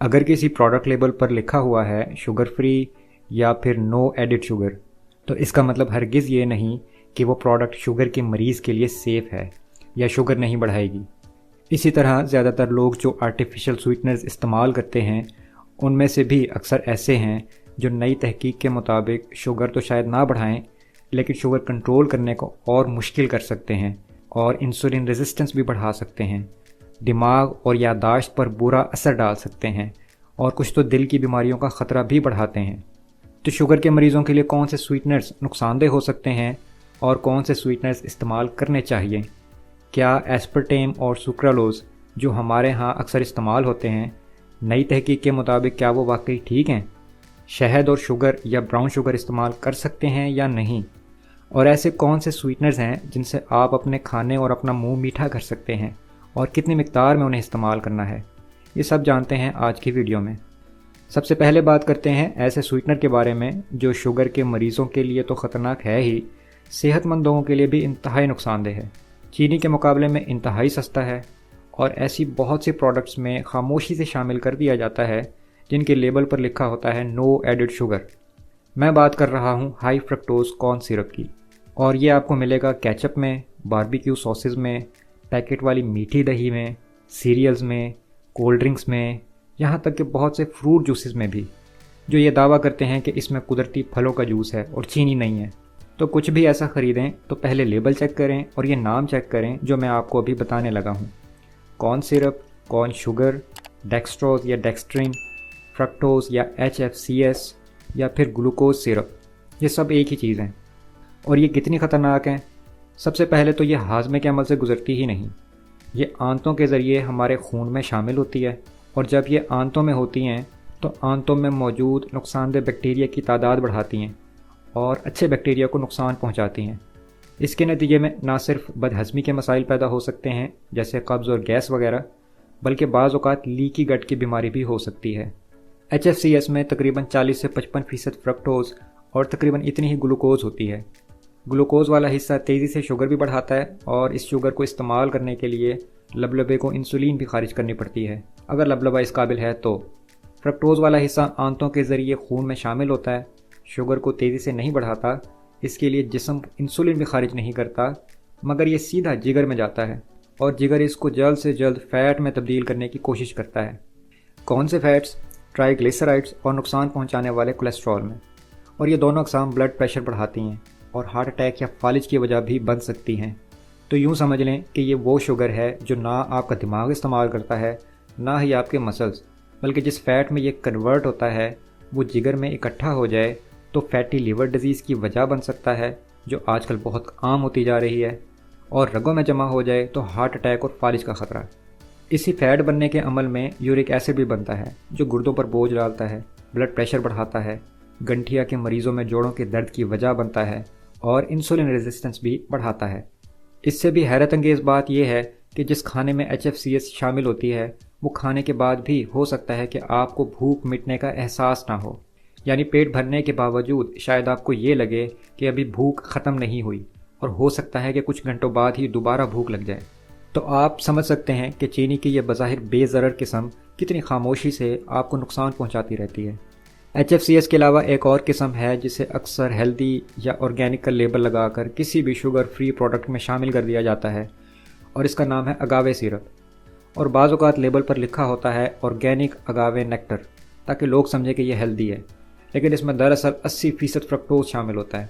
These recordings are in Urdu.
اگر کسی پروڈکٹ لیبل پر لکھا ہوا ہے شوگر فری یا پھر نو ایڈڈ شوگر، تو اس کا مطلب ہرگز یہ نہیں کہ وہ پروڈکٹ شوگر کے مریض کے لیے سیف ہے یا شوگر نہیں بڑھائے گی۔ اسی طرح زیادہ تر لوگ جو آرٹیفیشل سویٹنرز استعمال کرتے ہیں ان میں سے بھی اکثر ایسے ہیں جو نئی تحقیق کے مطابق شوگر تو شاید نہ بڑھائیں لیکن شوگر کنٹرول کرنے کو اور مشکل کر سکتے ہیں اور انسولین ریزسٹنس بھی بڑھا سکتے ہیں، دماغ اور یادداشت پر برا اثر ڈال سکتے ہیں اور کچھ تو دل کی بیماریوں کا خطرہ بھی بڑھاتے ہیں۔ تو شوگر کے مریضوں کے لیے کون سے سویٹنرز نقصان دہ ہو سکتے ہیں اور کون سے سویٹنرز استعمال کرنے چاہیے؟ کیا ایسپرٹیم اور سوکرالوز جو ہمارے ہاں اکثر استعمال ہوتے ہیں، نئی تحقیق کے مطابق کیا وہ واقعی ٹھیک ہیں؟ شہد اور شوگر یا براؤن شوگر استعمال کر سکتے ہیں یا نہیں؟ اور ایسے کون سے سویٹنرز ہیں جن سے آپ اپنے کھانے اور اپنا منہ میٹھا کر سکتے ہیں اور کتنی مقدار میں انہیں استعمال کرنا ہے؟ یہ سب جانتے ہیں آج کی ویڈیو میں۔ سب سے پہلے بات کرتے ہیں ایسے سویٹنر کے بارے میں جو شوگر کے مریضوں کے لیے تو خطرناک ہے ہی، صحت مند لوگوں کے لیے بھی انتہائی نقصان دہ ہے۔ چینی کے مقابلے میں انتہائی سستا ہے اور ایسی بہت سی پروڈکٹس میں خاموشی سے شامل کر دیا جاتا ہے جن کے لیبل پر لکھا ہوتا ہے نو ایڈڈ شوگر۔ میں بات کر رہا ہوں ہائی فرکٹوز کارن سرپ کی، اور یہ آپ کو ملے گا کیچپ میں، باربیکیو ساسز میں، پیکٹ والی میٹھی دہی میں، سیریلز میں، کولڈ ڈرنکس میں، یہاں تک کہ بہت سے فروٹ جوسز میں بھی، جو یہ دعویٰ کرتے ہیں کہ اس میں قدرتی پھلوں کا جوس ہے اور چینی نہیں ہے۔ تو کچھ بھی ایسا خریدیں تو پہلے لیبل چیک کریں اور یہ نام چیک کریں جو میں آپ کو ابھی بتانے لگا ہوں: کارن سرپ، کارن شوگر، ڈیکسٹروز یا ڈیکسٹرین، فرکٹوز یا HFCS یا پھر گلوکوز سرپ، یہ سب ایک ہی چیز ہیں۔ اور یہ کتنی خطرناک ہیں؟ سب سے پہلے تو یہ ہاضمے کے عمل سے گزرتی ہی نہیں، یہ آنتوں کے ذریعے ہمارے خون میں شامل ہوتی ہے، اور جب یہ آنتوں میں ہوتی ہیں تو آنتوں میں موجود نقصان دہ بیکٹیریا کی تعداد بڑھاتی ہیں اور اچھے بیکٹیریا کو نقصان پہنچاتی ہیں۔ اس کے نتیجے میں نہ صرف بدہضمی کے مسائل پیدا ہو سکتے ہیں جیسے قبض اور گیس وغیرہ، بلکہ بعض اوقات لیکی گٹ کی بیماری بھی ہو سکتی ہے۔ HFCS میں تقریباً 40 سے 55% فرکٹوز اور تقریباً اتنی ہی گلوکوز ہوتی ہے۔ گلوکوز والا حصہ تیزی سے شوگر بھی بڑھاتا ہے اور اس شوگر کو استعمال کرنے کے لیے لبلبے کو انسولین بھی خارج کرنی پڑتی ہے اگر لبلبا اس قابل ہے تو۔ فرکٹوز والا حصہ آنتوں کے ذریعے خون میں شامل ہوتا ہے، شوگر کو تیزی سے نہیں بڑھاتا، اس کے لیے جسم انسولین بھی خارج نہیں کرتا، مگر یہ سیدھا جگر میں جاتا ہے اور جگر اس کو جلد سے جلد فیٹ میں تبدیل کرنے کی کوشش کرتا ہے۔ کون سے فیٹس؟ ٹرائی گلیسرائڈز اور نقصان پہنچانے والے کولیسٹرول میں، اور یہ دونوں اقسام بلڈ پریشر بڑھاتی ہیں اور ہارٹ اٹیک یا فالج کی وجہ بھی بن سکتی ہیں۔ تو یوں سمجھ لیں کہ یہ وہ شوگر ہے جو نہ آپ کا دماغ استعمال کرتا ہے نہ ہی آپ کے مسلز، بلکہ جس فیٹ میں یہ کنورٹ ہوتا ہے وہ جگر میں اکٹھا ہو جائے تو فیٹی لیور ڈیزیز کی وجہ بن سکتا ہے جو آج کل بہت عام ہوتی جا رہی ہے، اور رگوں میں جمع ہو جائے تو ہارٹ اٹیک اور فالج کا خطرہ۔ اسی فیٹ بننے کے عمل میں یورک ایسڈ بھی بنتا ہے جو گردوں پر بوجھ ڈالتا ہے، بلڈ پریشر بڑھاتا ہے، گنٹھیا کے مریضوں میں جوڑوں کے درد کی وجہ بنتا ہے اور انسولین ریزسٹنس بھی بڑھاتا ہے۔ اس سے بھی حیرت انگیز بات یہ ہے کہ جس کھانے میں HFCS شامل ہوتی ہے وہ کھانے کے بعد بھی ہو سکتا ہے کہ آپ کو بھوک مٹنے کا احساس نہ ہو، یعنی پیٹ بھرنے کے باوجود شاید آپ کو یہ لگے کہ ابھی بھوک ختم نہیں ہوئی، اور ہو سکتا ہے کہ کچھ گھنٹوں بعد ہی دوبارہ بھوک لگ جائے۔ تو آپ سمجھ سکتے ہیں کہ چینی کی یہ بظاہر بے ضرر قسم کتنی خاموشی سے آپ کو نقصان پہنچاتی رہتی ہے۔ HFCS کے علاوہ ایک اور قسم ہے جسے اکثر ہیلدی یا آرگینک کا لیبل لگا کر کسی بھی شوگر فری پروڈکٹ میں شامل کر دیا جاتا ہے، اور اس کا نام ہے اگاوے سیرپ، اور بعض اوقات لیبل پر لکھا ہوتا ہے آرگینک اگاوے نیکٹر تاکہ لوگ سمجھیں کہ یہ ہیلدی ہے، لیکن اس میں دراصل 80% فرکٹوز شامل ہوتا ہے۔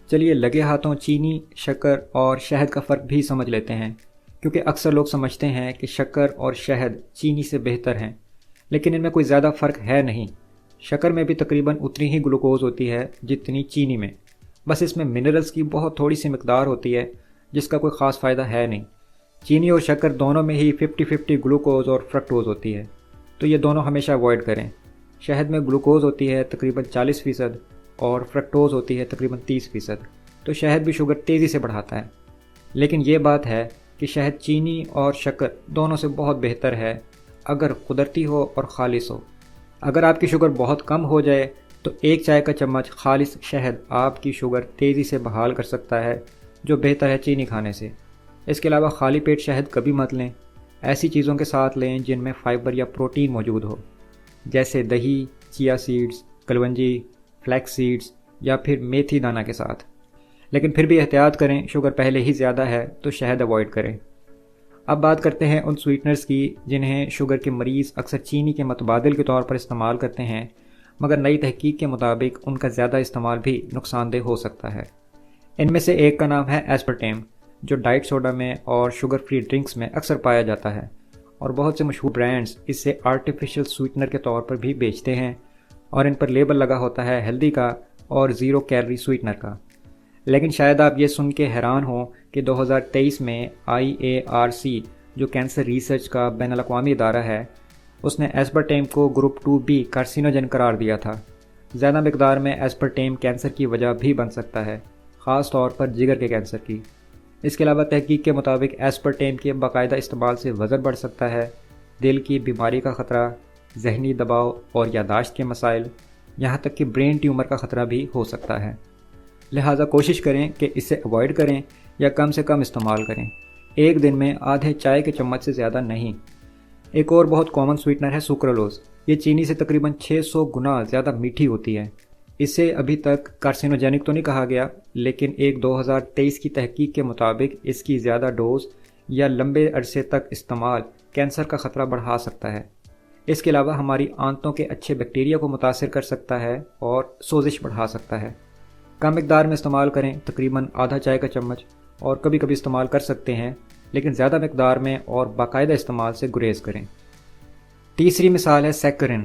چلیے لگے ہاتھوں چینی، شکر اور شہد کا فرق بھی سمجھ لیتے ہیں، کیونکہ اکثر لوگ سمجھتے ہیں کہ شکر اور شہد چینی سے بہتر ہیں، لیکن ان میں کوئی زیادہ فرق ہے نہیں۔ شکر میں بھی تقریباً اتنی ہی گلوکوز ہوتی ہے جتنی چینی میں، بس اس میں منرلز کی بہت تھوڑی سی مقدار ہوتی ہے جس کا کوئی خاص فائدہ ہے نہیں۔ چینی اور شکر دونوں میں ہی 50-50 گلوکوز اور فرکٹوز ہوتی ہے، تو یہ دونوں ہمیشہ اوائڈ کریں۔ شہد میں گلوکوز ہوتی ہے تقریباً 40% اور فرکٹوز ہوتی ہے تقریباً 30%، تو شہد بھی شوگر تیزی سے بڑھاتا ہے۔ لیکن یہ بات ہے کہ شہد چینی اور شکر دونوں سے بہت بہتر ہے اگر قدرتی ہو اور خالص ہو۔ اگر آپ کی شوگر بہت کم ہو جائے تو ایک چائے کا چمچ خالص شہد آپ کی شوگر تیزی سے بحال کر سکتا ہے، جو بہتر ہے چینی کھانے سے۔ اس کے علاوہ خالی پیٹ شہد کبھی مت لیں، ایسی چیزوں کے ساتھ لیں جن میں فائبر یا پروٹین موجود ہو۔ جیسے دہی، چیا سیڈز، کلونجی، فلیکس سیڈز یا پھر میتھی دانہ کے ساتھ۔ لیکن پھر بھی احتیاط کریں، شوگر پہلے ہی زیادہ ہے تو شہد اوائڈ کریں۔ اب بات کرتے ہیں ان سویٹنرز کی جنہیں شوگر کے مریض اکثر چینی کے متبادل کے طور پر استعمال کرتے ہیں، مگر نئی تحقیق کے مطابق ان کا زیادہ استعمال بھی نقصان دہ ہو سکتا ہے۔ ان میں سے ایک کا نام ہے ایسپرٹیم، جو ڈائٹ سوڈا میں اور شوگر فری ڈرنکس میں اکثر پایا جاتا ہے، اور بہت سے مشہور برانڈز اسے آرٹیفیشل سویٹنر کے طور پر بھی بیچتے ہیں، اور ان پر لیبل لگا ہوتا ہے ہیلدی کا اور 0 کیلری سویٹنر کا۔ لیکن شاید آپ یہ سن کے حیران ہوں کہ 2023 میں IARC، جو کینسر ریسرچ کا بین الاقوامی ادارہ ہے، اس نے ایسپرٹیم کو گروپ 2B کارسینوجن قرار دیا تھا۔ زیادہ مقدار میں ایسپرٹیم کینسر کی وجہ بھی بن سکتا ہے، خاص طور پر جگر کے کینسر کی۔ اس کے علاوہ تحقیق کے مطابق ایسپرٹیم کے باقاعدہ استعمال سے وزن بڑھ سکتا ہے، دل کی بیماری کا خطرہ، ذہنی دباؤ اور یادداشت کے مسائل، یہاں تک کہ برین ٹیومر کا خطرہ بھی ہو سکتا ہے۔ لہٰذا کوشش کریں کہ اسے اوائڈ کریں یا کم سے کم استعمال کریں، ایک دن میں آدھے چائے کے چمچ سے زیادہ نہیں۔ ایک اور بہت کامن سویٹنر ہے سوکرلوز۔ یہ چینی سے تقریباً 600 گنا زیادہ میٹھی ہوتی ہے۔ اسے ابھی تک کارسینوجینک تو نہیں کہا گیا، لیکن ایک 2023 کی تحقیق کے مطابق اس کی زیادہ ڈوز یا لمبے عرصے تک استعمال کینسر کا خطرہ بڑھا سکتا ہے۔ اس کے علاوہ ہماری آنتوں کے اچھے بیکٹیریا کو متاثر کر سکتا ہے اور سوزش بڑھا سکتا ہے۔ کم مقدار میں استعمال کریں، تقریباً آدھا چائے کا چمچ، اور کبھی کبھی استعمال کر سکتے ہیں، لیکن زیادہ مقدار میں اور باقاعدہ استعمال سے گریز کریں۔ تیسری مثال ہے سیکرین۔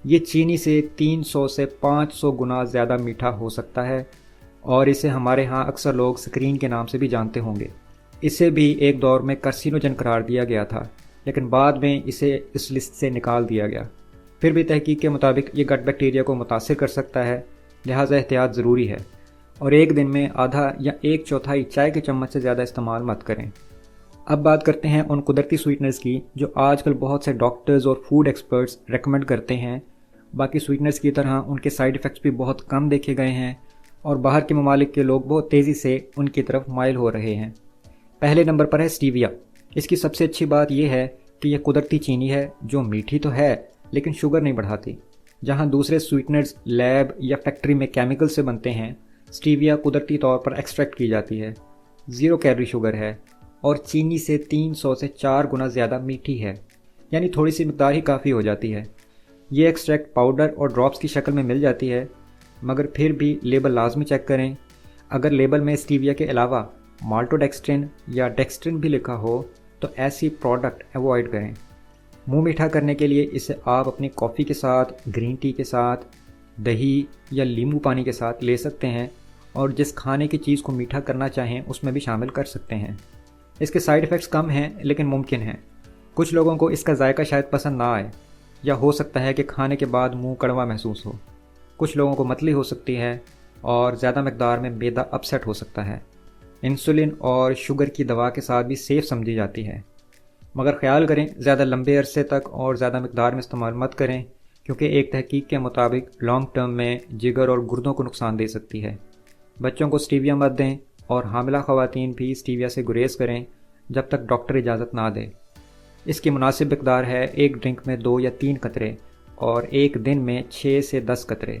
یہ چینی سے 300 سے 500 گنا زیادہ میٹھا ہو سکتا ہے، اور اسے ہمارے ہاں اکثر لوگ سکرین کے نام سے بھی جانتے ہوں گے۔ اسے بھی ایک دور میں کارسینوجن قرار دیا گیا تھا، لیکن بعد میں اسے اس لسٹ سے نکال دیا گیا۔ پھر بھی تحقیق کے مطابق یہ گٹ بیکٹیریا کو متاثر کر سکتا ہے، لہٰذا احتیاط ضروری ہے، اور ایک دن میں آدھا یا 1/4 چائے کے چمچ سے زیادہ استعمال مت کریں۔ اب بات کرتے ہیں ان قدرتی سویٹنرز کی جو آج کل بہت سے ڈاکٹرز اور فوڈ ایکسپرٹس ریکمنڈ کرتے ہیں۔ باقی سویٹنرز کی طرح ان کے سائیڈ ایفیکٹس بھی بہت کم دیکھے گئے ہیں، اور باہر کے ممالک کے لوگ بہت تیزی سے ان کی طرف مائل ہو رہے ہیں۔ پہلے نمبر پر ہے اسٹیویا۔ اس کی سب سے اچھی بات یہ ہے کہ یہ قدرتی چینی ہے جو میٹھی تو ہے لیکن شوگر نہیں بڑھاتی۔ جہاں دوسرے سویٹنرز لیب یا فیکٹری میں کیمیکل سے بنتے ہیں، اسٹیویا قدرتی طور پر ایکسٹریکٹ کی جاتی ہے، 0 کیلری شوگر ہے، اور چینی سے 300 سے 4 گنا زیادہ میٹھی ہے، یعنی تھوڑی سی مقدار ہی کافی ہو جاتی ہے۔ یہ ایکسٹریکٹ پاؤڈر اور ڈراپس کی شکل میں مل جاتی ہے، مگر پھر بھی لیبل لازمی چیک کریں۔ اگر لیبل میں اسٹیویا کے علاوہ مالٹوڈیکسٹرن یا ڈیکسٹرن بھی لکھا ہو تو ایسی پروڈکٹ ایوائڈ کریں۔ منہ میٹھا کرنے کے لیے اسے آپ اپنی کافی کے ساتھ، گرین ٹی کے ساتھ، دہی یا لیمو پانی کے ساتھ لے سکتے ہیں، اور جس کھانے کی چیز کو میٹھا کرنا چاہیں اس میں بھی شامل کر سکتے ہیں۔ اس کے سائیڈ ایفیکٹس کم ہیں لیکن ممکن ہیں۔ کچھ لوگوں کو اس کا ذائقہ شاید پسند نہ آئے، یا ہو سکتا ہے کہ کھانے کے بعد منہ کڑوا محسوس ہو۔ کچھ لوگوں کو متلی ہو سکتی ہے، اور زیادہ مقدار میں معدہ اپسیٹ ہو سکتا ہے۔ انسولین اور شوگر کی دوا کے ساتھ بھی سیف سمجھی جاتی ہے، مگر خیال کریں زیادہ لمبے عرصے تک اور زیادہ مقدار میں استعمال مت کریں، کیونکہ ایک تحقیق کے مطابق لانگ ٹرم میں جگر اور گردوں کو نقصان دے سکتی ہے۔ بچوں کو اسٹیویا مت دیں، اور حاملہ خواتین بھی اسٹیویا سے گریز کریں جب تک ڈاکٹر اجازت نہ دے۔ اس کی مناسب مقدار ہے ایک ڈرنک میں 2 یا 3 قطرے، اور ایک دن میں 6 سے 10 قطرے۔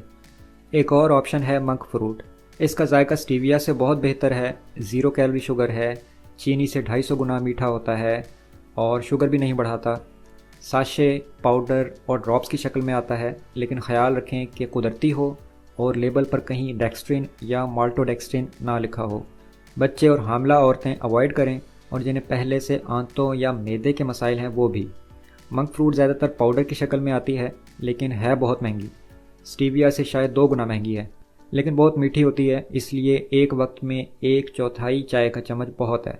ایک اور آپشن ہے منک فروٹ۔ اس کا ذائقہ اسٹیویا سے بہت بہتر ہے، 0 کیلری شوگر ہے، چینی سے 250 گنا میٹھا ہوتا ہے، اور شوگر بھی نہیں بڑھاتا۔ ساشے، پاؤڈر اور ڈراپس کی شکل میں آتا ہے، لیکن خیال رکھیں کہ قدرتی ہو اور لیبل پر کہیں ڈیکسٹرین یا مالٹوڈیکسٹرین نہ لکھا ہو۔ بچے اور حاملہ عورتیں اوائڈ کریں، اور جنہیں پہلے سے آنتوں یا معدے کے مسائل ہیں وہ بھی۔ منک فروٹ زیادہ تر پاؤڈر کی شکل میں آتی ہے، لیکن ہے بہت مہنگی، اسٹیویا سے شاید 2 گنا مہنگی ہے، لیکن بہت میٹھی ہوتی ہے، اس لیے ایک وقت میں 1/4 چائے کا چمچ بہت ہے۔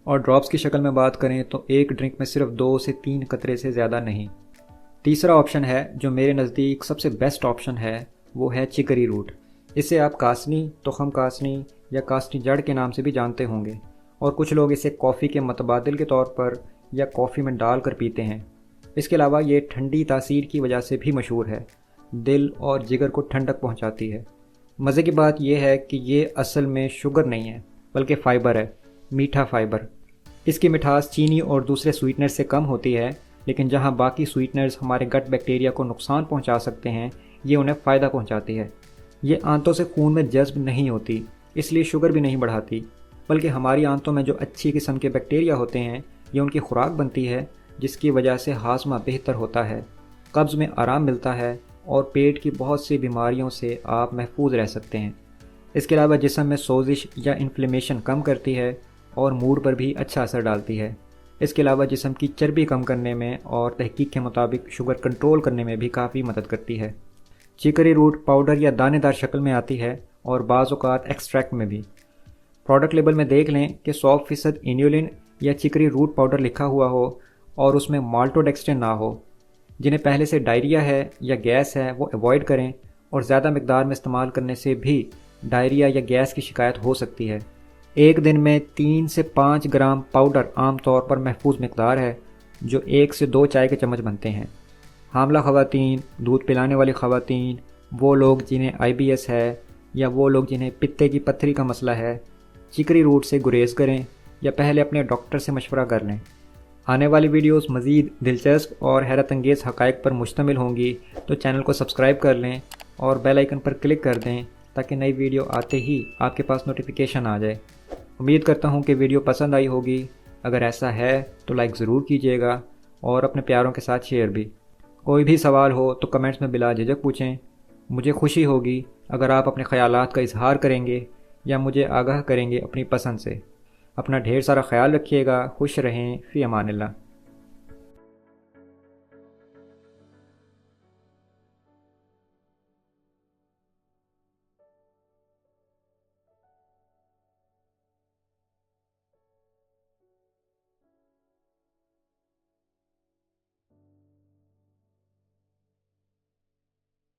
اور ڈراپس کی شکل میں بات کریں تو ایک ڈرنک میں صرف 2 سے 3 قطرے سے زیادہ نہیں۔ تیسرا آپشن ہے جو میرے نزدیک سب سے بیسٹ آپشن ہے، وہ ہے چکری روٹ۔ اسے آپ کاسنی، تخم کاسنی یا کاسنی جڑ کے نام سے بھی جانتے ہوں گے، اور کچھ لوگ اسے کافی کے متبادل کے طور پر یا کافی میں ڈال کر پیتے ہیں۔ اس کے علاوہ یہ ٹھنڈی تاثیر کی وجہ سے بھی مشہور ہے، دل اور جگر کو ٹھنڈک پہنچاتی ہے۔ مزے کی بات یہ ہے کہ یہ اصل میں شوگر نہیں ہے بلکہ فائبر ہے، میٹھا فائبر۔ اس کی مٹھاس چینی اور دوسرے سویٹنر سے کم ہوتی ہے، لیکن جہاں باقی سویٹنرز ہمارے گٹ بیکٹیریا کو نقصان پہنچا سکتے ہیں، یہ انہیں فائدہ پہنچاتی ہے۔ یہ آنتوں سے خون میں جذب نہیں ہوتی، اس لیے شوگر بھی نہیں بڑھاتی، بلکہ ہماری آنتوں میں جو اچھی قسم کے بیکٹیریا ہوتے ہیں، یہ ان کی خوراک بنتی ہے، جس کی وجہ سے ہاضمہ بہتر ہوتا ہے، قبض میں آرام ملتا ہے اور پیٹ کی بہت سی بیماریوں سے آپ محفوظ رہ سکتے ہیں۔ اس کے علاوہ جسم میں سوزش یا انفلیمیشن کم کرتی ہے اور موڈ پر بھی اچھا اثر ڈالتی ہے۔ اس کے علاوہ جسم کی چربی کم کرنے میں اور تحقیق کے مطابق شوگر کنٹرول کرنے میں بھی کافی مدد کرتی ہے۔ چیکری روٹ پاؤڈر یا دانے دار شکل میں آتی ہے اور بعض اوقات ایکسٹریکٹ میں بھی۔ پروڈکٹ لیبل میں دیکھ لیں کہ 100% انیولن یا چیکری روٹ پاؤڈر لکھا ہوا ہو اور اس میں مالٹوڈیکسٹرین نہ ہو۔ جنہیں پہلے سے ڈائریا ہے یا گیس ہے وہ ایوائڈ کریں، اور زیادہ مقدار میں استعمال کرنے سے بھی ڈائریا یا گیس کی شکایت ہو سکتی ہے۔ ایک دن میں 3 سے 5 گرام پاؤڈر عام طور پر محفوظ مقدار ہے، جو 1 سے 2 چائے کے چمچ بنتے ہیں۔ حاملہ خواتین، دودھ پلانے والی خواتین، وہ لوگ جنہیں IBS ہے یا وہ لوگ جنہیں پتے کی پتھری کا مسئلہ ہے، چیکری روٹ سے گریز کریں یا پہلے اپنے ڈاکٹر سے مشورہ کر لیں۔ آنے والی ویڈیوز مزید دلچسپ اور حیرت انگیز حقائق پر مشتمل ہوں گی، تو چینل کو سبسکرائب کر لیں اور بیل آئیکن پر کلک کر دیں تاکہ نئی ویڈیو آتے ہی آپ کے پاس نوٹیفیکیشن آ جائے۔ امید کرتا ہوں کہ ویڈیو پسند آئی ہوگی۔ اگر ایسا ہے تو لائک ضرور کیجیے گا اور اپنے پیاروں کے ساتھ شیئر بھی۔ کوئی بھی سوال ہو تو کمنٹس میں بلا جھجک پوچھیں۔ مجھے خوشی ہوگی اگر آپ اپنے خیالات کا اظہار کریں گے یا مجھے آگاہ کریں گے اپنی پسند سے۔ اپنا ڈھیر سارا خیال رکھیے گا۔ خوش رہیں، فی امان اللہ۔